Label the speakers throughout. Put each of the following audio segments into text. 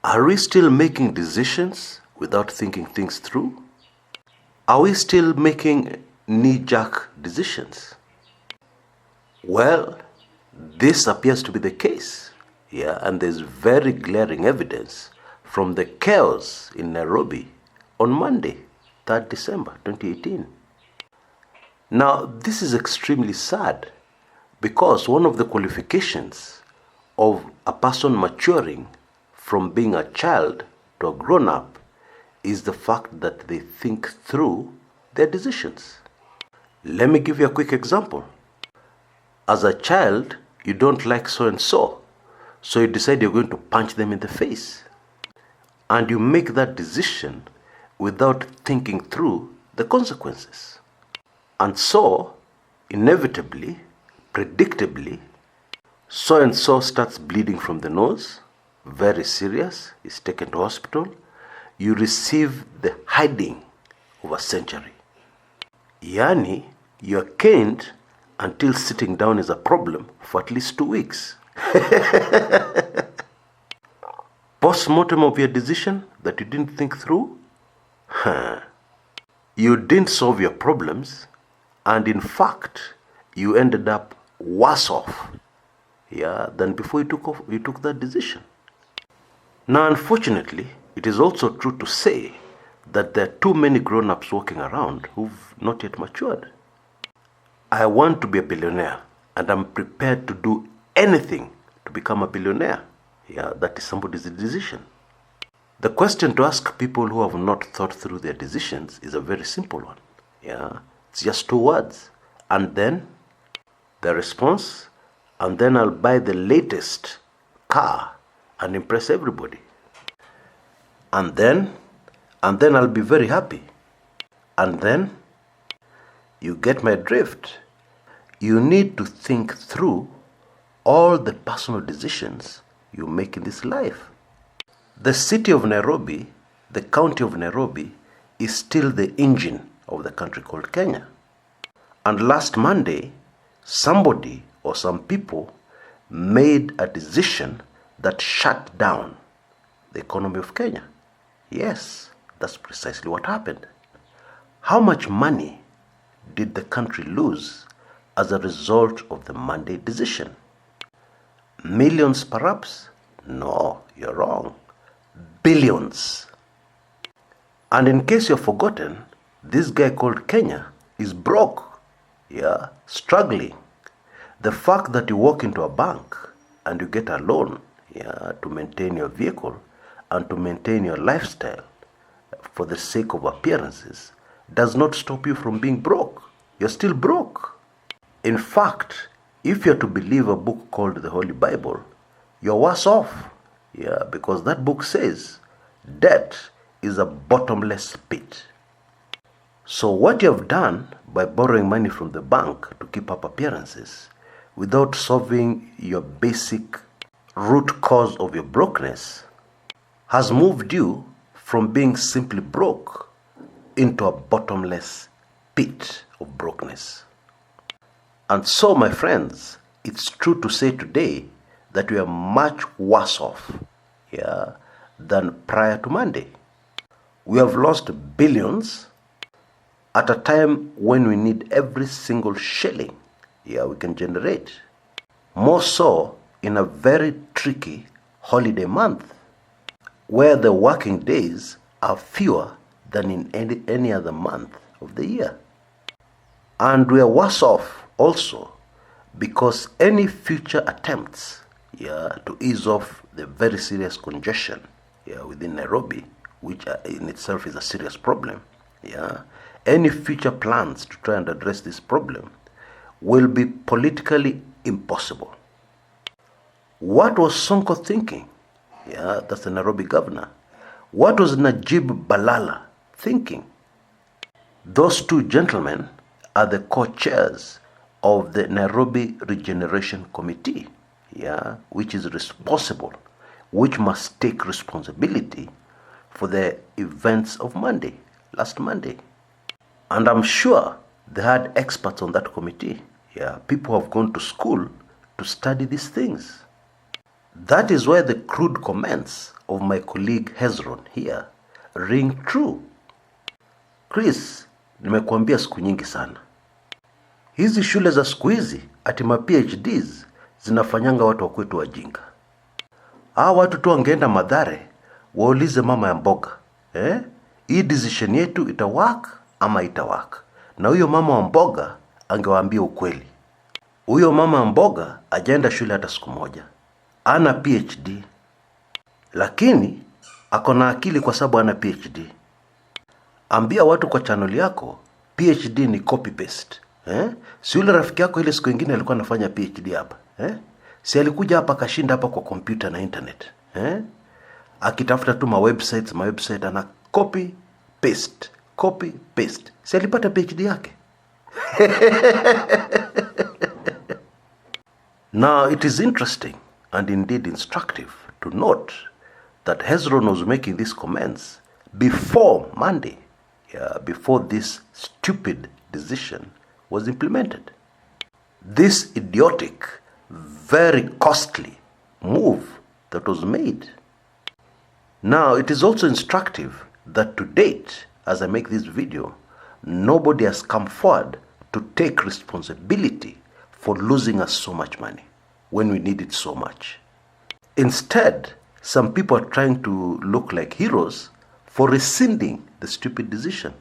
Speaker 1: Are we still making decisions without thinking things through? Are we still making knee-jerk decisions? Well, this appears to be the case. And there's very glaring evidence from the chaos in Nairobi on Monday, 3rd December 2018. Now, this is extremely sad because one of the qualifications of a person maturing from being a child to a grown-up is the fact that they think through their decisions. Let me give you a quick example. As a child, you don't like so-and-so, so you decide you're going to punch them in the face. And you make that decision without thinking through the consequences. And so, inevitably, predictably, so-and-so starts bleeding from the nose, very serious, is taken to hospital. You receive the hiding of a century. Yani, you're caned until sitting down is a problem for at least 2 weeks. Post-mortem of your decision that you didn't think through? You didn't solve your problems, and in fact, you ended up worse off than before you took that decision. Now, unfortunately, it is also true to say that there are too many grown-ups walking around who've not yet matured. I want to be a billionaire, and I'm prepared to do anything to become a billionaire. That is somebody's decision. The question to ask people who have not thought through their decisions is a very simple one. It's just 2 words. And then the response, and then I'll buy the latest car and impress everybody. And then I'll be very happy. And then, you get my drift. You need to think through all the personal decisions you make in this life. The city of Nairobi, the county of Nairobi, is still the engine of the country called Kenya. And last Monday, somebody or some people made a decision that shut down the economy of Kenya. Yes, that's precisely what happened. How much money did the country lose as a result of the Monday decision? Millions perhaps? No, you're wrong. Billions. And in case you've forgotten, this guy called Kenya is broke. Struggling. The fact that you walk into a bank and you get a loan to maintain your vehicle and to maintain your lifestyle for the sake of appearances does not stop you from being broke. You're still broke. In fact, if you're to believe a book called the Holy Bible, you're worse off. Because that book says debt is a bottomless pit. So what you have done by borrowing money from the bank to keep up appearances without solving your basic root cause of your brokenness has moved you from being simply broke into a bottomless pit of brokenness. And so, my friends, it's true to say today that we are much worse off than prior to Monday. We have lost billions at a time when we need every single shilling we can generate. More so in a very tricky holiday month where the working days are fewer than in any other month of the year. And we are worse off also because any future attempts to ease off the very serious congestion within Nairobi, which in itself is a serious problem, any future plans to try and address this problem will be politically impossible. What was Sonko thinking? That's the Nairobi governor. What was Najib Balala thinking? Those two gentlemen are the co-chairs of the Nairobi Regeneration Committee, which is responsible, which must take responsibility for the events of last Monday. And I'm sure they had experts on that committee. People have gone to school to study these things. That is why the crude comments of my colleague Hezron here ring true. Chris, nimekuambia siku nyingi sana. Hizi shule za siku hizi ati ma PhDs zinafanyanga watu wa kwetu wajinga. Hao watu tu wangeenda Mathare waulize mama ya mboga, hii decision yetu itawak ama itawak. Na huyo mama wa mboga angewaambia ukweli. Huyo mama wa mboga hajaenda shule hata siku moja. Ana PhD. Lakini ako na akili kwa sababu ana PhD. Ambia watu kwa channel yako PhD ni copy paste. Si yule rafiki yako ile siku nyingine alikuwa anafanya PhD hapa. Si alikuja hapa kashinda hapa kwa computer na internet. Akitafuta tu website ana copy paste. Si alipata PhD yake. Now it is interesting and indeed instructive to note that Hezron was making these comments before Monday, before this stupid decision was implemented. This idiotic, very costly move that was made. Now, it is also instructive that to date, as I make this video, nobody has come forward to take responsibility for losing us so much money when we need it so much. Instead, some people are trying to look like heroes for rescinding the stupid decision.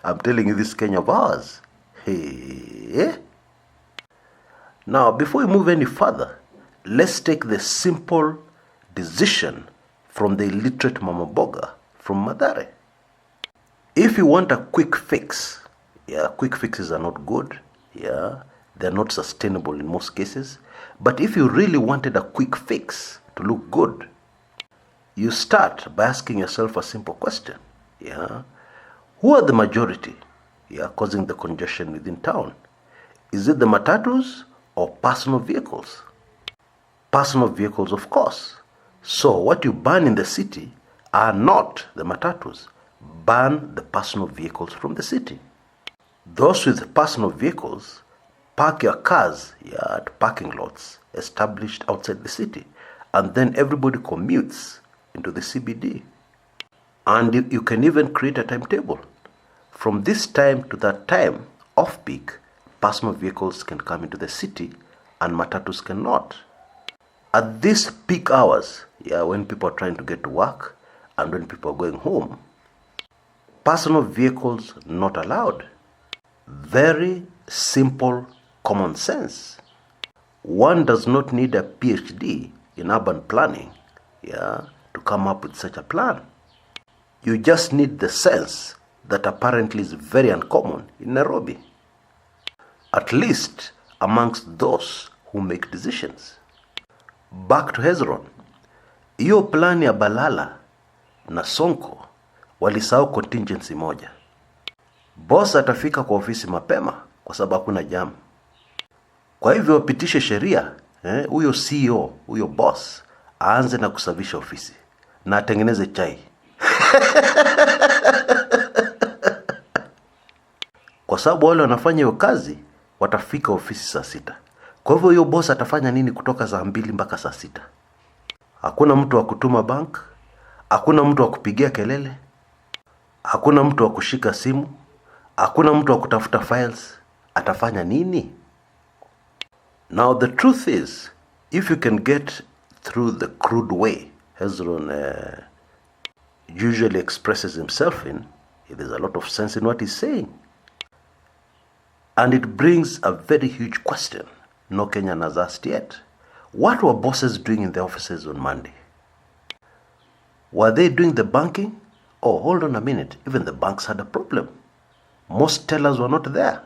Speaker 1: I'm telling you, this Kenya of ours. Hey. Now, before we move any further, let's take the simple decision from the illiterate Mama Boga from Mathare. If you want a quick fix, quick fixes are not good. They're not sustainable in most cases. But if you really wanted a quick fix to look good, you start by asking yourself a simple question. Who are the majority causing the congestion within town? Is it the matatus or personal vehicles? Personal vehicles, of course. So what you ban in the city are not the matatus. Ban the personal vehicles from the city. Those with personal vehicles, park your cars at parking lots established outside the city, and then everybody commutes into the CBD. And you can even create a timetable. From this time to that time, off-peak, personal vehicles can come into the city and matatus cannot. At these peak hours, when people are trying to get to work and when people are going home, personal vehicles not allowed. Very simple common sense. One does not need a PhD in urban planning to come up with such a plan. You just need the sense that apparently is very uncommon in Nairobi, at least amongst those who make decisions. Back to Hezron. Hiyo plani ya Balala na Sonko walisahau contingency moja. Boss atafika kwa ofisi mapema kwa sababu hakuna jam. Kwa hivyo wapitishe sheria, huyo CEO, huyo boss aanze na kusafisha ofisi na atengeneze chai. Kwa sababu wale wanafanya hiyo kazi watafika ofisi saa 6. Kwa hivyo hiyo boss atafanya nini kutoka saa 2 mpaka saa 6? Hakuna mtu wa kutuma bank, hakuna mtu wa kupigia kelele, hakuna mtu wa kushika simu, hakuna mtu wa kutafuta files. Atafanya nini? Now the truth is, if you can get through the crude way Hezron usually expresses himself in, there's a lot of sense in what he's saying. And it brings a very huge question no Kenyan has asked yet. What were bosses doing in the offices on Monday? Were they doing the banking? Oh, hold on a minute. Even the banks had a problem. Most tellers were not there.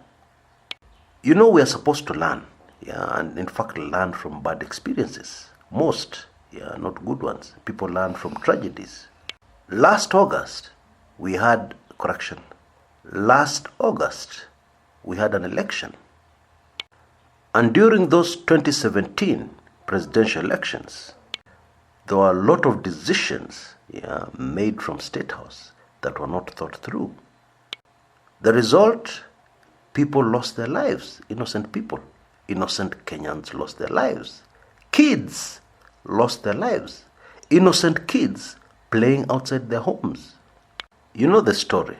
Speaker 1: We are supposed to learn. And in fact learn from bad experiences. Most, not good ones. People learn from tragedies. Last August, we had correction. Last August, we had an election. And during those 2017 presidential elections, there were a lot of decisions made from State House that were not thought through. The result, people lost their lives. Innocent people, innocent Kenyans lost their lives. Kids lost their lives. Innocent kids playing outside their homes. You know the story.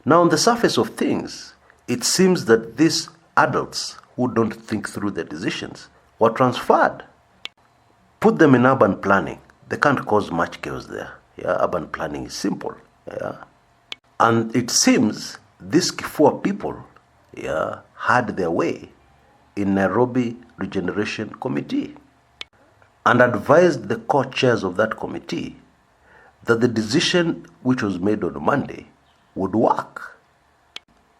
Speaker 1: Now, on the surface of things, it seems that these adults who don't think through their decisions were transferred. Put them in urban planning. They can't cause much chaos there. Yeah, urban planning is simple. Yeah. And it seems these Kifua people, yeah, had their way in Nairobi Regeneration Committee and advised the co-chairs of that committee that the decision which was made on Monday would work.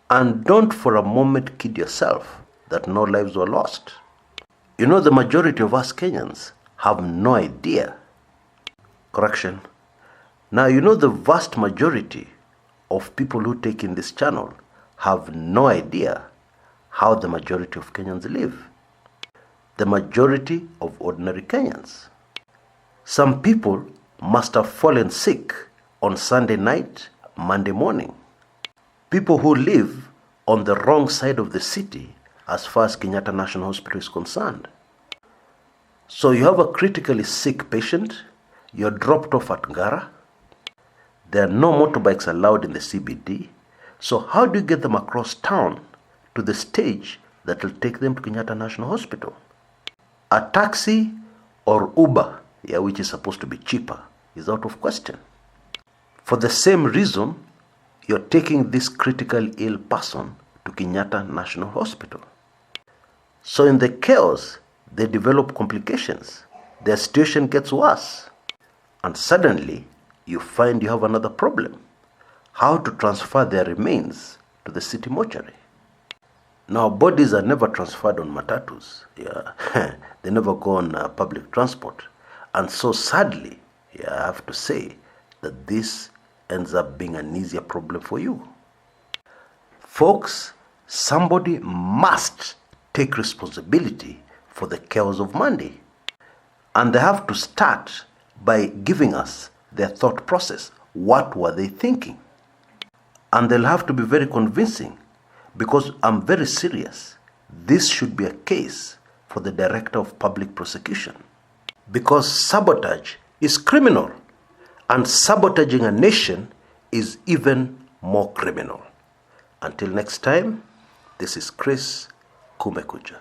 Speaker 1: And don't for a moment kid yourself that no lives were lost. You know, the majority of us Kenyans have no idea. Correction. Now, you know, the vast majority of people who take in this channel have no idea how the majority of Kenyans live. The majority of ordinary Kenyans. Some people must have fallen sick on Sunday night, Monday morning. People who live on the wrong side of the city as far as Kenyatta National Hospital is concerned. So you have a critically sick patient, you're dropped off at Ngara, there are no motorbikes allowed in the CBD, so how do you get them across town to the stage that will take them to Kenyatta National Hospital? A taxi or Uber, yeah, which is supposed to be cheaper, is out of question. For the same reason, you're taking this critically ill person to Kenyatta National Hospital. So in the chaos, they develop complications. Their situation gets worse. And suddenly, you find you have another problem. How to transfer their remains to the city mortuary. Now, bodies are never transferred on matatus. Yeah, they never go on public transport. And so sadly, yeah, I have to say that this ends up being an easier problem for you. Folks, somebody must take responsibility for the chaos of Monday. And they have to start by giving us their thought process. What were they thinking? And they'll have to be very convincing, because I'm very serious. This should be a case for the Director of Public Prosecution. Because sabotage is criminal, and sabotaging a nation is even more criminal. Until next time, this is Kshs, Kumekucha.